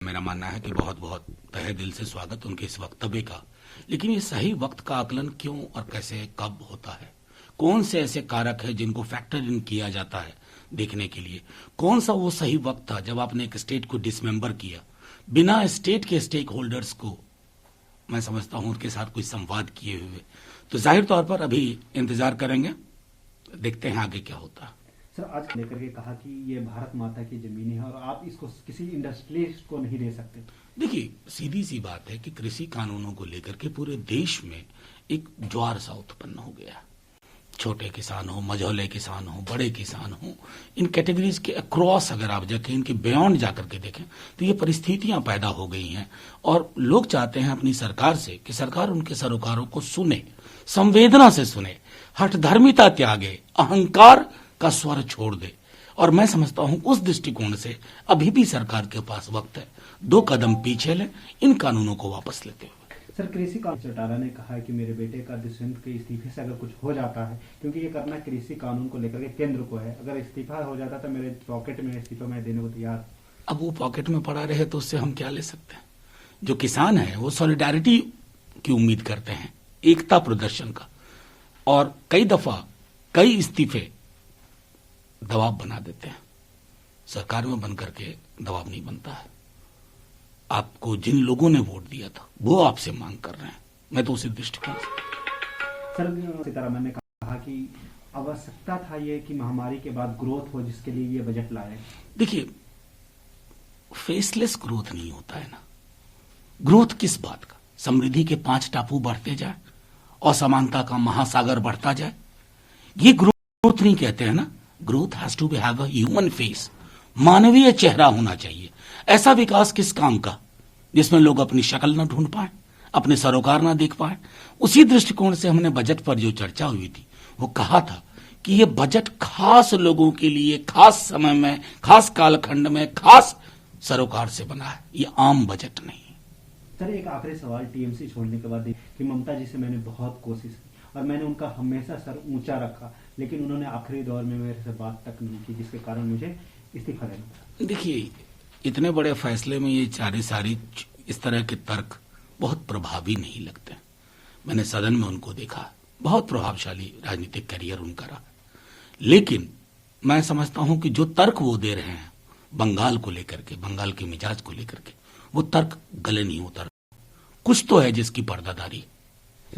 मेरा मानना है कि बहुत बहुत तहे दिल से स्वागत उनके इस वक्तव्य का। लेकिन ये सही वक्त का आकलन क्यों और कैसे कब होता है? कौन से ऐसे कारक है जिनको फैक्टर इन किया जाता है देखने के लिए? कौन सा वो सही वक्त था जब आपने एक स्टेट को डिसमेंबर किया बिना स्टेट के स्टेक होल्डर्स को, मैं समझता हूं, उनके साथ कोई संवाद किए हुए? तो जाहिर तौर पर अभी इंतजार करेंगे, देखते हैं आगे क्या होता है। सर, आज लेकर के कहा कि ये भारत माता की जमीन है और आप इसको किसी इंडस्ट्रियलिस्ट को नहीं दे सकते। देखिए, सीधी सी बात है कि कृषि कानूनों को लेकर के पूरे देश में एक ज्वार सा उत्पन्न हो गया। छोटे किसान हो, मझौले किसान हो, बड़े किसान हो, इन कैटेगरीज के अक्रॉस अगर आप देखें, इनके बियॉन्ड जाकर के देखें तो ये परिस्थितियां पैदा हो गई हैं। और लोग चाहते हैं अपनी सरकार से कि सरकार उनके सरोकारों को सुने, संवेदना से सुने, हठधर्मिता त्यागे, अहंकार का स्वर छोड़ दे। और मैं समझता हूं उस दृष्टिकोण से अभी भी सरकार के पास वक्त है, 2 कदम पीछे ले, इन कानूनों को वापस लेते हुए। सर, कृषि कानून चौटाला ने कहा है कि मेरे बेटे का दुष्यंत के इस्तीफे से अगर कुछ हो जाता है, क्योंकि ये करना कृषि कानून को लेकर के केंद्र को है, अगर इस्तीफा हो जाता तो मेरे पॉकेट में इस्तीफा मैं देने को तैयार। अब वो पॉकेट में पड़ा रहे तो उससे हम क्या ले सकते हैं? जो किसान है वो सॉलिडारिटी की उम्मीद करते हैं, एकता प्रदर्शन का, और कई दफा कई इस्तीफे दबाव बना देते हैं। सरकार में बन करके दबाव नहीं बनता है। आपको जिन लोगों ने वोट दिया था वो आपसे मांग कर रहे हैं, मैं तो उसी दृष्टिकोण से। सर, सीतारमण ने कहा कि आवश्यकता था ये कि महामारी के बाद ग्रोथ हो, जिसके लिए ये बजट लाए। देखिए, फेसलेस ग्रोथ नहीं होता है ना। ग्रोथ किस बात का? समृद्धि के 5 टापू बढ़ते जाए, असमानता का महासागर बढ़ता जाए, ये ग्रोथ नहीं कहते हैं ना। Growth has to be have a human face, मानवीय चेहरा होना चाहिए। ऐसा विकास किस काम का जिसमें लोग अपनी शक्ल न ढूंढ पाए, अपने सरोकार न देख पाए? उसी दृष्टिकोण से हमने बजट पर जो चर्चा हुई थी वो कहा था कि ये बजट खास लोगों के लिए, खास समय में, खास कालखंड में, खास सरोकार से बना है, ये आम बजट नहीं। सर, एक आखिरी सवाल टीएमसी छोड़ने के बाद कि ममता जी से मैंने बहुत कोशिश की और मैंने उनका हमेशा सर ऊंचा रखा, लेकिन उन्होंने आखिरी दौर में मेरे से बात तक नहीं की, जिसके कारण मुझे इस्तीफा देना पड़ा। देखिए, इतने बड़े फैसले में ये सारी इस तरह के तर्क बहुत प्रभावी नहीं लगते। मैंने सदन में उनको देखा, बहुत प्रभावशाली राजनीतिक करियर उनका रहा, लेकिन मैं समझता हूं कि जो तर्क वो दे रहे हैं बंगाल को लेकर के, बंगाल के मिजाज को लेकर के, वो तर्क गले नहीं उतर। कुछ तो है जिसकी पर्दादारी